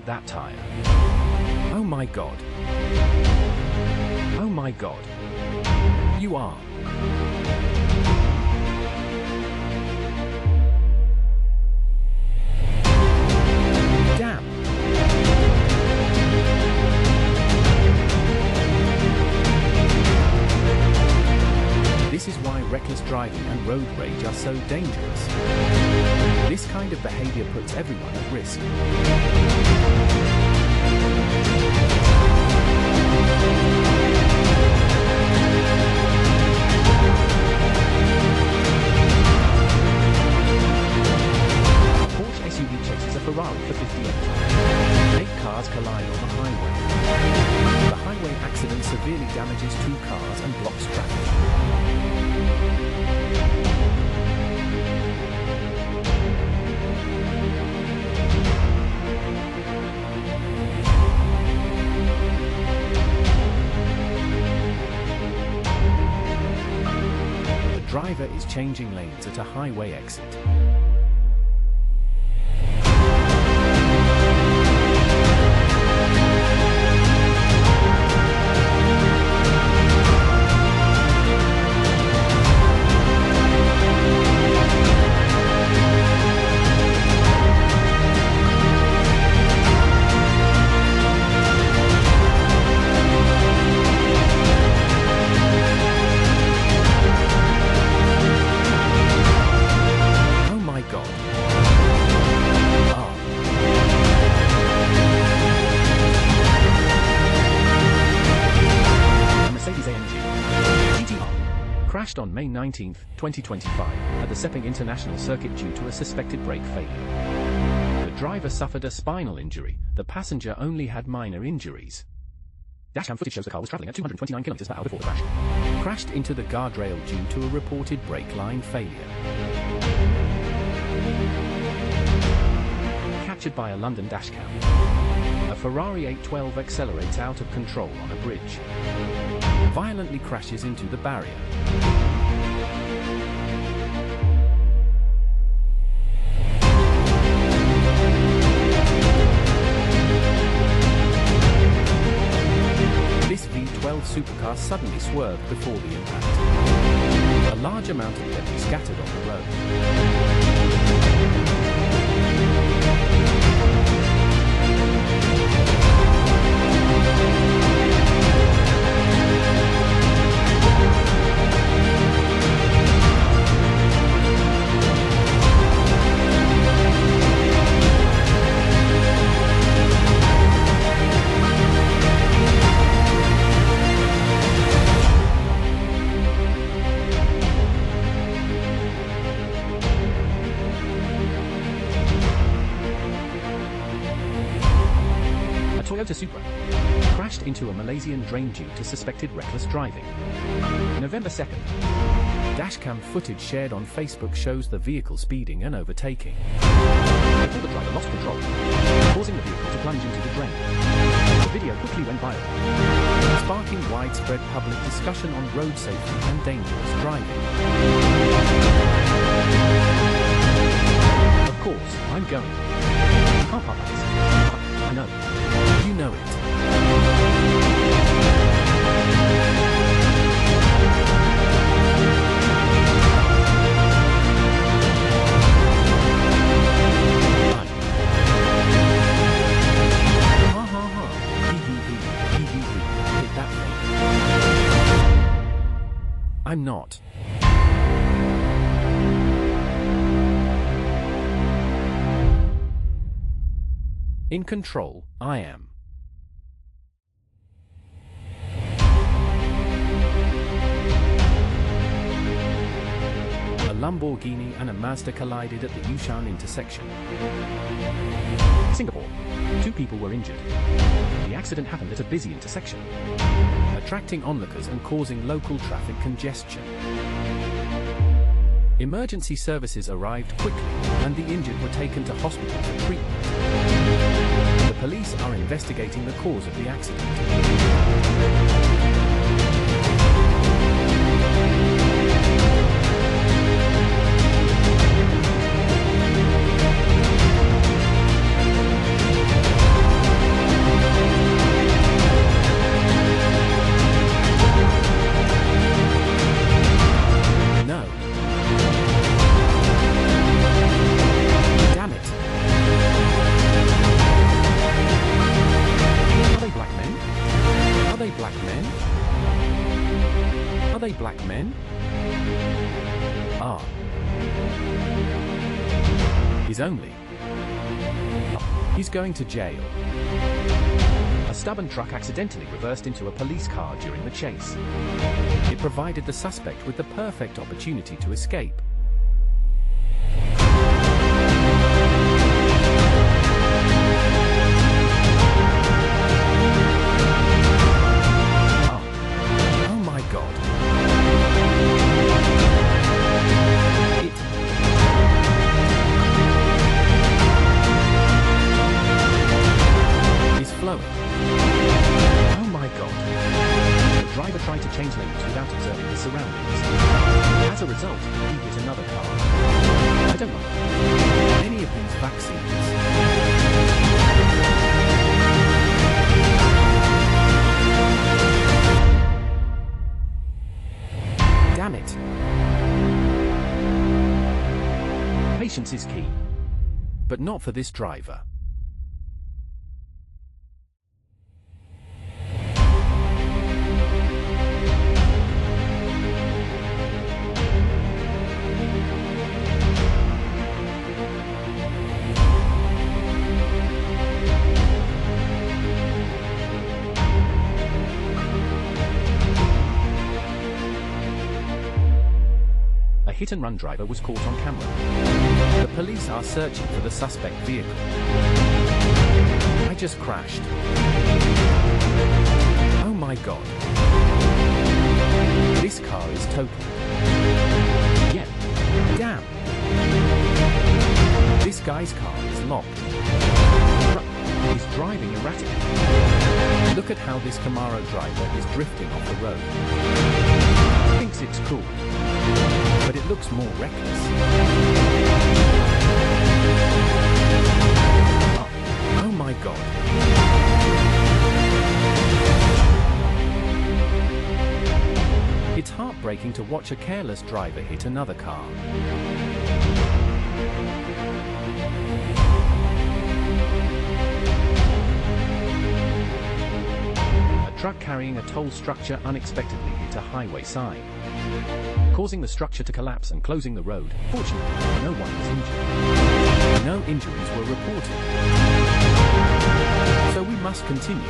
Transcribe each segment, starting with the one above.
at that tire. Oh my God. Oh my God. You are. Damn. This is why reckless driving and road rage are so dangerous. This kind of behavior puts everyone at risk. Porsche SUV chases a Ferrari for 58. 8 cars collide on the highway. The highway accident severely damages 2 cars and blocks traffic. The driver is changing lanes at a highway exit. Crashed on May 19, 2025, at the Sepang International Circuit due to a suspected brake failure. The driver suffered a spinal injury, the passenger only had minor injuries. Dashcam footage shows the car was traveling at 229 km/h before the crash. Crashed into the guardrail due to a reported brake line failure. Captured by a London dashcam. A Ferrari 812 accelerates out of control on a bridge. Violently crashes into the barrier. This V12 supercar suddenly swerved before the impact. A large amount of debris scattered on the road. Toyota Supra crashed into a Malaysian drain due to suspected reckless driving. November 2nd. Dashcam footage shared on Facebook shows the vehicle speeding and overtaking. Before the driver lost control, causing the vehicle to plunge into the drain. The video quickly went viral, sparking widespread public discussion on road safety and dangerous driving. Of course, I'm going. You can't park like this. I know. You know it. Ha ha ha. Hee hee hee. Hee hee hee. Hit that thing. I'm not. In control, I am. A Lamborghini and a Mazda collided at the Yushan intersection. Singapore. 2 people were injured. The accident happened at a busy intersection, attracting onlookers and causing local traffic congestion. Emergency services arrived quickly, and the injured were taken to hospital for treatment. The police are investigating the cause of the accident. Are they black men? Ah. He's only. He's going to jail. A stubborn truck accidentally reversed into a police car during the chase. It provided the suspect with the perfect opportunity to escape. Oh my God. It is flowing. Oh my God. The driver tried to change lanes without observing the surroundings. As a result, he hit another car. I don't like any of these vaccines. Damn it. Patience is key. But not for this driver. A hit-and-run driver was caught on camera. The police are searching for the suspect vehicle. I just crashed. Oh my God. This car is totaled. Yeah. Damn. This guy's car is locked. He's driving erratically. Look at how this Camaro driver is drifting off the road. Thinks it's cool. But it looks more reckless. Oh my God. It's heartbreaking to watch a careless driver hit another car. A truck carrying a toll structure unexpectedly hit a highway sign, causing the structure to collapse and closing the road. Fortunately, no one was injured. No injuries were reported. So we must continue.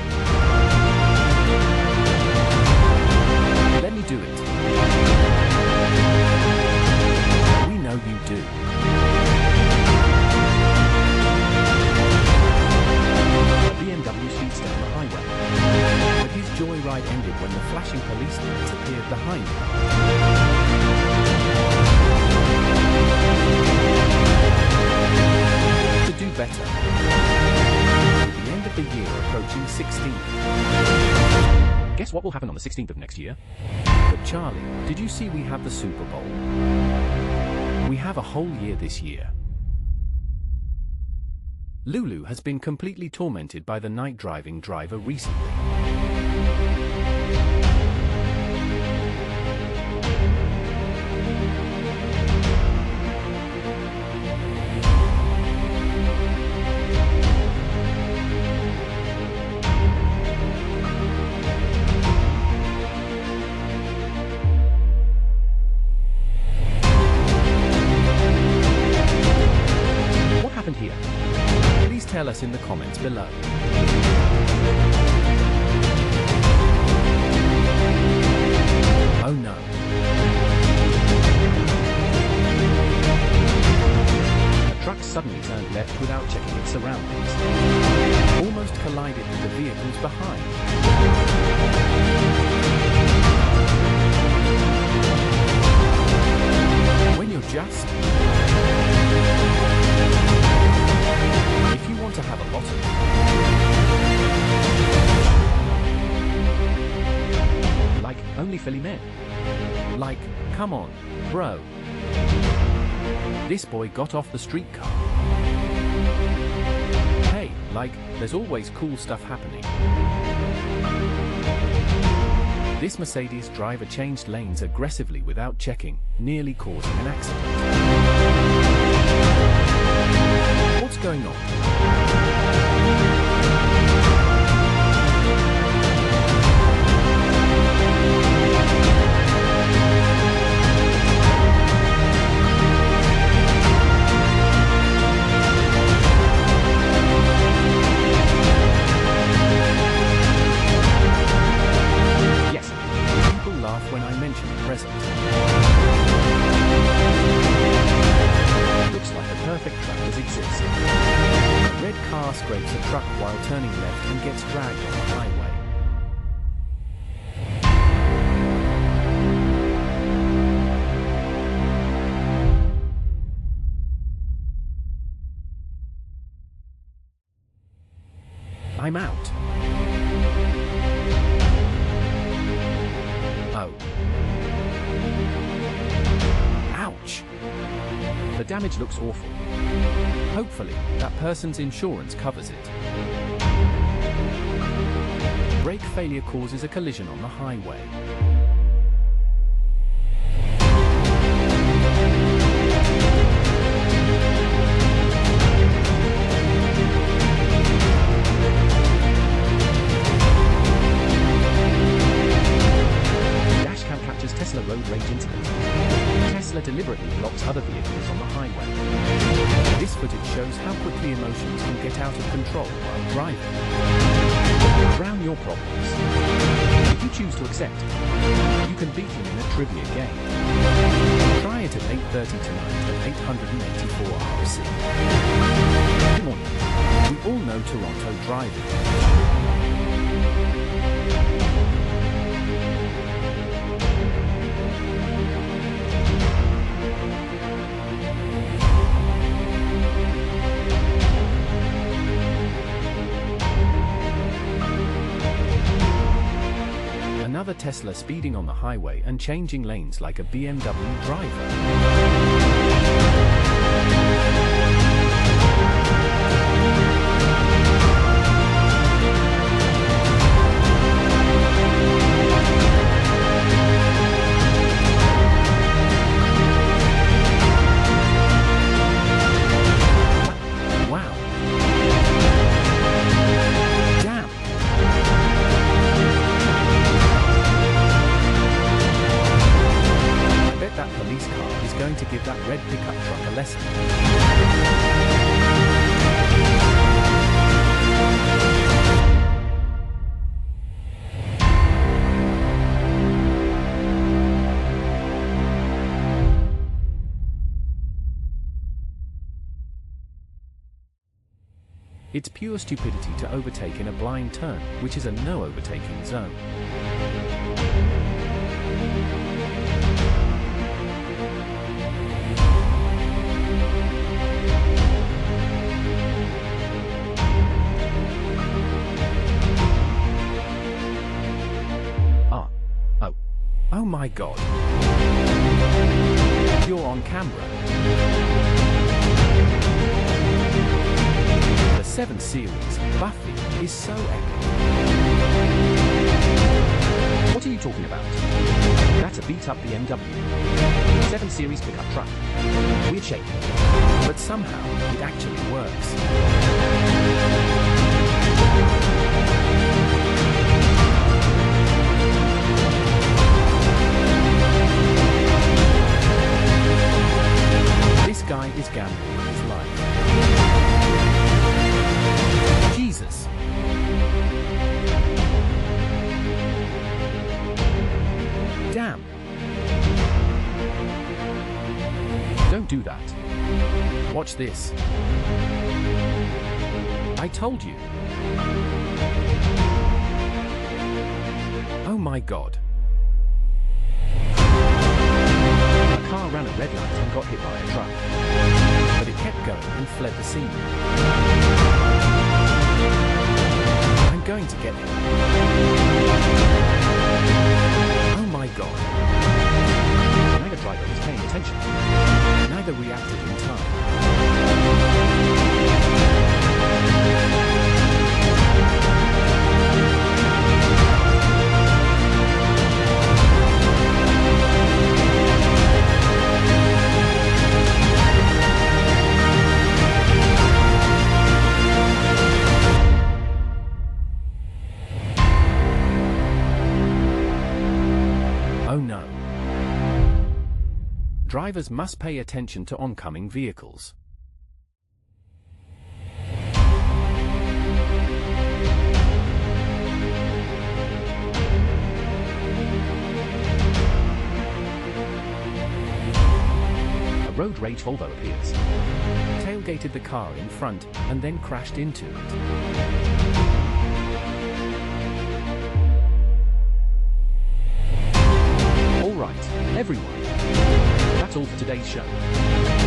Let me do it. We know you do. A BMW speeds down the highway. But his joyride ended when the flashing police lights appeared behind him. To do better. With the end of the year approaching 16. Guess what will happen on the 16th of next year? But Charlie, did you see we have the Super Bowl? We have a whole year this year. Lulu has been completely tormented by the night driving driver recently. Here. Please tell us in the comments below. Oh no. A truck suddenly turned left without checking its surroundings. Almost collided with the vehicles behind. When you're just... If you want to have a lot of it. Like, only Philly men. Like, come on, bro. This boy got off the streetcar. Hey, like, there's always cool stuff happening. This Mercedes driver changed lanes aggressively without checking, nearly causing an accident. What's going on? attention at present. Looks like a perfect trap does exist. A red car scrapes a truck while turning left and gets dragged on the highway. I'm out. Oh. Ouch. The damage looks awful. Hopefully, that person's insurance covers it. Brake failure causes a collision on the highway. Dashcam captures Tesla road rage incident. Tesla deliberately blocks other vehicles on the highway. This footage shows how quickly emotions can get out of control while driving. Drown your problems. If you choose to accept, you can beat him in a trivia game. Try it at 8:30 tonight at 884 RC. Good morning. We all know Toronto driving. Another Tesla speeding on the highway and changing lanes like a BMW driver. Wow. Damn. That police car is going to give that red pickup truck a lesson. It's pure stupidity to overtake in a blind turn, which is a no overtaking zone. Oh my God. You're on camera. The 7 Series, Buffy, is so epic. What are you talking about? That's a beat-up BMW. 7 Series pickup truck. Weird shape. But somehow, it actually works. This guy is gambling with his life. Jesus. Damn. Don't do that. Watch this. I told you. Oh my God. A car ran a red light and got hit by a truck. But it kept going and fled the scene. I'm going to get him. Oh my God. Neither driver was paying attention. Neither reacted in time. Oh no. Drivers must pay attention to oncoming vehicles. road rage Volvo appears. Tailgated the car in front, and then crashed into it. Alright, everyone. That's all for today's show.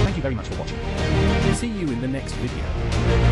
Thank you very much for watching. See you in the next video.